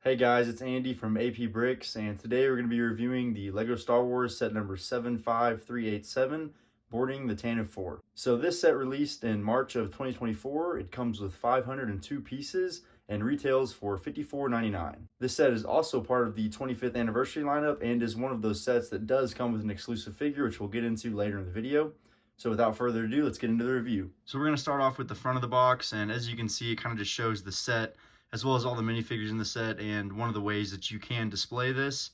Hey guys, it's Andy from AP Bricks, and today we're going to be reviewing the LEGO Star Wars set number 75387, boarding the Tantive 4. So this set released in March of 2024. It comes with 502 pieces and retails for $54.99. This set is also part of the 25th anniversary lineup and is one of those sets that does come with an exclusive figure, which we'll get into later in the video. So without further ado, let's get into the review. So we're going to start off with the front of the box, and as you can see, it kind of just shows the set as well as all the minifigures in the set and one of the ways that you can display this.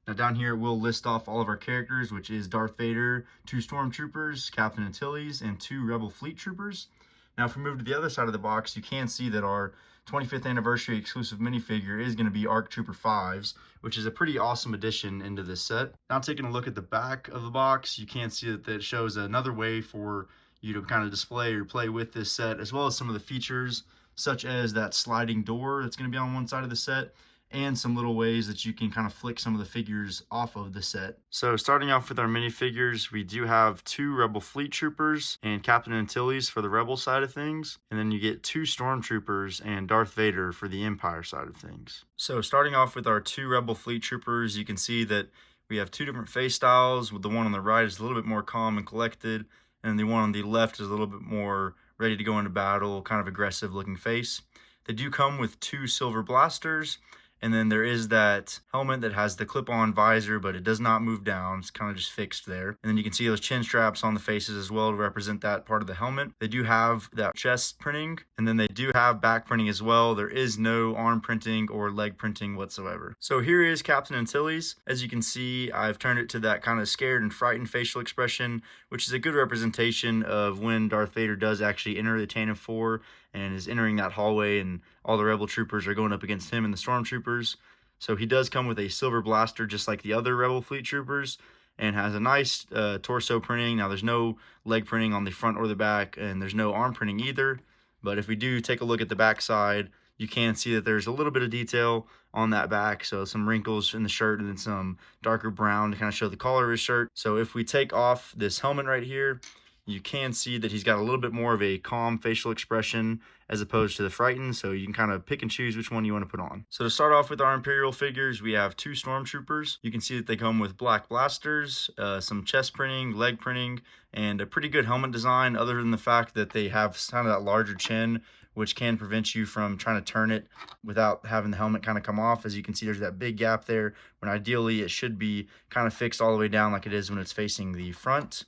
Now down here we'll list off all of our characters, which is Darth Vader, 2 Stormtroopers, Captain Antilles, and 2 Rebel Fleet Troopers. Now if we move to the other side of the box, you can see that our 25th anniversary exclusive minifigure is going to be ARC Trooper 5s, which is a pretty awesome addition into this set. Now taking a look at the back of the box, you can see that it shows another way for you to kind of display or play with this set, as well as some of the features such as that sliding door that's going to be on one side of the set, and some little ways that you can kind of flick some of the figures off of the set. So starting off with our minifigures, we do have 2 Rebel Fleet Troopers and Captain Antilles for the Rebel side of things, and then you get 2 Stormtroopers and Darth Vader for the Empire side of things. So starting off with our 2 Rebel Fleet Troopers, you can see that we have 2 different face styles, with the one on the right is a little bit more calm and collected, and the one on the left is a little bit more ready to go into battle, kind of aggressive looking face. They do come with 2 silver blasters, and then there is that helmet that has the clip-on visor, but it does not move down. It's kind of just fixed there. And then you can see those chin straps on the faces as well to represent that part of the helmet. They do have that chest printing, and then they do have back printing as well. There is no arm printing or leg printing whatsoever. So here is Captain Antilles. As you can see, I've turned it to that kind of scared and frightened facial expression, which is a good representation of when Darth Vader does actually enter the Tantive 4 and is entering that hallway, and all the Rebel troopers are going up against him and the Stormtroopers. So he does come with a silver blaster just like the other Rebel Fleet Troopers, and has a nice torso printing. Now there's no leg printing on the front or the back, and there's no arm printing either. But if we do take a look at the back side, you can see that there's a little bit of detail on that back, so some wrinkles in the shirt and then some darker brown to kind of show the collar of his shirt. So if we take off this helmet right here, you can see that he's got a little bit more of a calm facial expression as opposed to the frightened, so you can kind of pick and choose which one you want to put on. So to start off with our Imperial figures, we have 2 Stormtroopers. You can see that they come with black blasters, some chest printing, leg printing, and a pretty good helmet design, other than the fact that they have kind of that larger chin, which can prevent you from trying to turn it without having the helmet kind of come off. As you can see, there's that big gap there, when ideally it should be kind of fixed all the way down like it is when it's facing the front.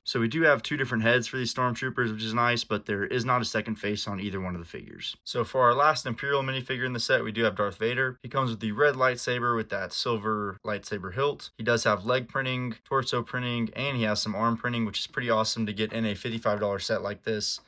So we do have 2 different heads for these Stormtroopers, which is nice, but there is not a second face on either one of the figures. So for our last Imperial minifigure in the set, we do have Darth Vader. He comes with the red lightsaber with that silver lightsaber hilt. He does have leg printing, torso printing, and he has some arm printing, which is pretty awesome to get in a $55 set like this.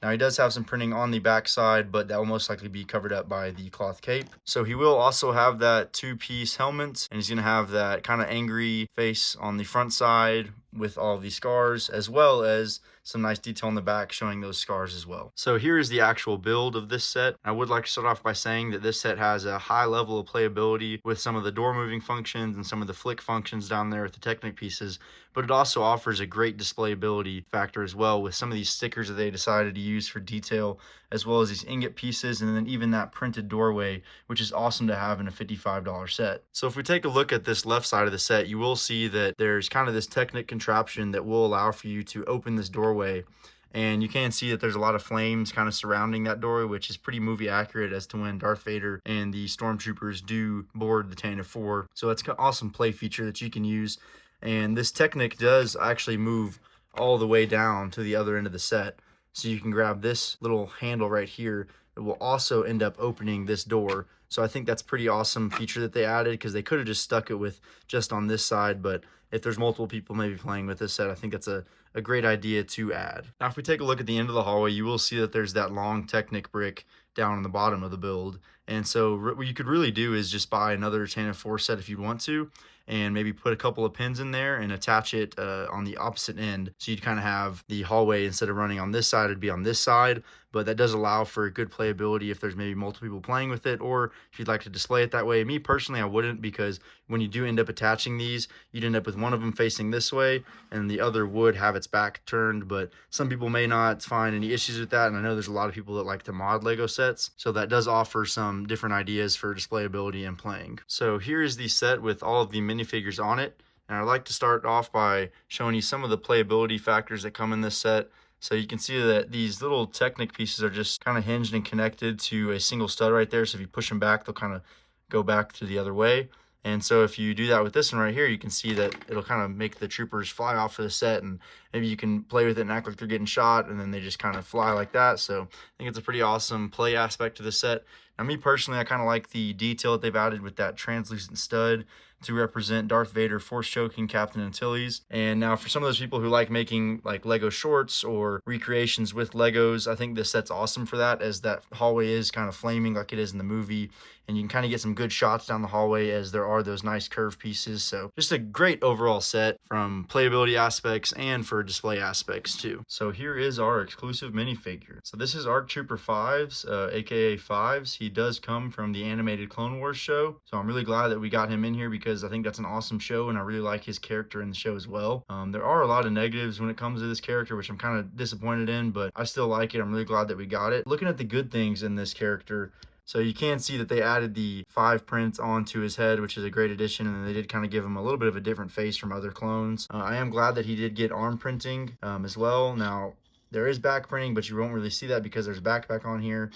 Now he does have some printing on the back side, but that will most likely be covered up by the cloth cape. So he will also have that 2-piece helmet, and he's going to have that kind of angry face on the front side with all these scars, as well as some nice detail on the back showing those scars as well. So here is the actual build of this set. I would like to start off by saying that this set has a high level of playability with some of the door moving functions and some of the flick functions down there with the Technic pieces, but it also offers a great displayability factor as well with some of these stickers that they decided to use for detail, as well as these ingot pieces, and then even that printed doorway, which is awesome to have in a $55 set. So if we take a look at this left side of the set, you will see that there's kind of this Technic contraption that will allow for you to open this doorway, and you can see that there's a lot of flames kind of surrounding that doorway, which is pretty movie accurate as to when Darth Vader and the Stormtroopers do board the Tantive 4. So that's an awesome play feature that you can use, and this Technic does actually move all the way down to the other end of the set. So you can grab this little handle right here. It will also end up opening this door. So I think that's a pretty awesome feature that they added, because they could have just stuck it with just on this side, but if there's multiple people maybe playing with this set, I think that's a great idea to add. Now if we take a look at the end of the hallway, you will see that there's that long Technic brick down on the bottom of the build, and so what you could really do is just buy another Tantive 4 set if you want to, and maybe put a couple of pins in there and attach it on the opposite end, so you'd kind of have the hallway, instead of running on this side, it'd be on this side. But that does allow for good playability if there's maybe multiple people playing with it, or if you'd like to display it that way. Me personally, I wouldn't, because when you do end up attaching these, you'd end up with one of them facing this way and the other would have its back turned. But some people may not find any issues with that, and I know there's a lot of people that like to mod Lego sets, so that does offer some some different ideas for displayability and playing. So here is the set with all of the minifigures on it. And I'd like to start off by showing you some of the playability factors that come in this set. So you can see that these little Technic pieces are just kind of hinged and connected to a single stud right there. So if you push them back, they'll kind of go back to the other way. And so if you do that with this one right here, you can see that it'll kind of make the troopers fly off of the set, and maybe you can play with it and act like they're getting shot, and then they just kind of fly like that. So I think it's a pretty awesome play aspect to the set. Now, me personally, I kind of like the detail that they've added with that translucent stud to represent Darth Vader force choking Captain Antilles. And now for some of those people who like making like Lego shorts or recreations with Legos, I think this set's awesome for that, as that hallway is kind of flaming like it is in the movie, and you can kind of get some good shots down the hallway as there are those nice curved pieces. So just a great overall set from playability aspects and for display aspects too. So here is our exclusive minifigure. So this is ARC Trooper 5's, aka Fives. He does come from the animated Clone Wars show, so I'm really glad that we got him in here because I think that's an awesome show, and I really like his character in the show as well. There are a lot of negatives when it comes to this character, which I'm kind of disappointed in, but I still like it. I'm really glad that we got it. Looking at the good things in this character, so you can see that they added the 5 prints onto his head, which is a great addition, and they did kind of give him a little bit of a different face from other clones. I am glad that he did get arm printing as well. Now, there is back printing, but you won't really see that because there's a backpack on here.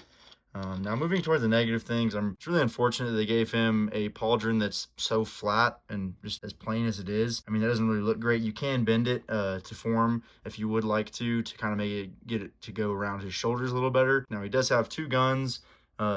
Now moving towards the negative things, it's really unfortunate that they gave him a pauldron that's so flat and just as plain as it is. I mean, that doesn't really look great. You can bend it to form if you would like to kind of make it, get it to go around his shoulders a little better. Now he does have 2 guns.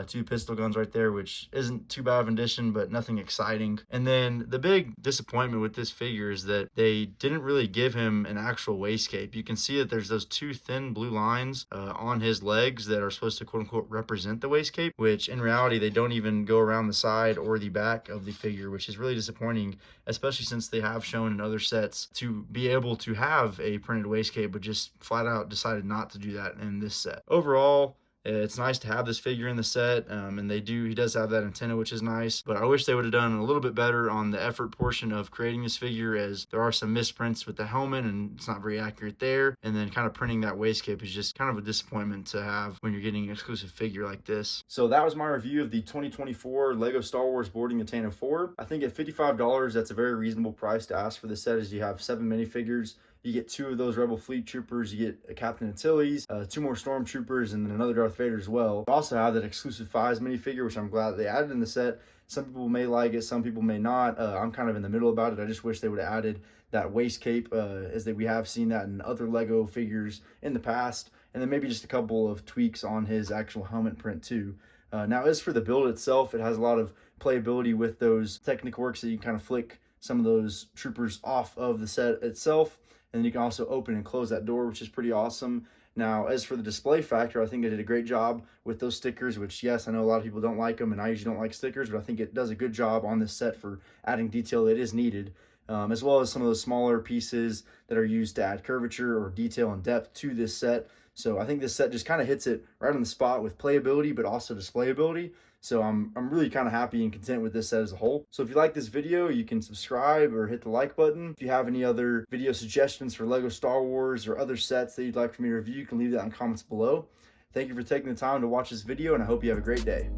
2 pistol guns right there, which isn't too bad of an addition, but nothing exciting. And then the big disappointment with this figure is that they didn't really give him an actual waistcape. You can see that there's those 2 thin blue lines on his legs that are supposed to quote unquote represent the waistcape, which in reality they don't even go around the side or the back of the figure, which is really disappointing, especially since they have shown in other sets to be able to have a printed waistcape, but just flat out decided not to do that in this set. Overall, it's nice to have this figure in the set, and he does have that antenna, which is nice, but I wish they would have done a little bit better on the effort portion of creating this figure, as there are some misprints with the helmet and it's not very accurate there, and then kind of printing that waistcape is just kind of a disappointment to have when you're getting an exclusive figure like this. So that was my review of the 2024 Lego Star Wars Boarding the Tantive 4. I think at $55, that's a very reasonable price to ask for this set, as you have 7 minifigures. You get 2 of those Rebel Fleet Troopers, you get a Captain Antilles, 2 more Stormtroopers, and then another Darth Vader as well. You also have that exclusive Fives minifigure, which I'm glad they added in the set. Some people may like it, some people may not. I'm kind of in the middle about it. I just wish they would have added that waist cape, as we have seen that in other Lego figures in the past. And then maybe just a couple of tweaks on his actual helmet print too. Now, as for the build itself, it has a lot of playability with those Technic works that you can kind of flick some of those troopers off of the set itself. And then you can also open and close that door, which is pretty awesome. Now, as for the display factor, I think they did a great job with those stickers, which, yes, I know a lot of people don't like them, and I usually don't like stickers, but I think it does a good job on this set for adding detail that is needed, as well as some of those smaller pieces that are used to add curvature or detail and depth to this set. So I think this set just kind of hits it right on the spot with playability, but also displayability. So I'm really kind of happy and content with this set as a whole. So if you like this video, you can subscribe or hit the like button. If you have any other video suggestions for Lego Star Wars or other sets that you'd like for me to review, you can leave that in comments below. Thank you for taking the time to watch this video, and I hope you have a great day.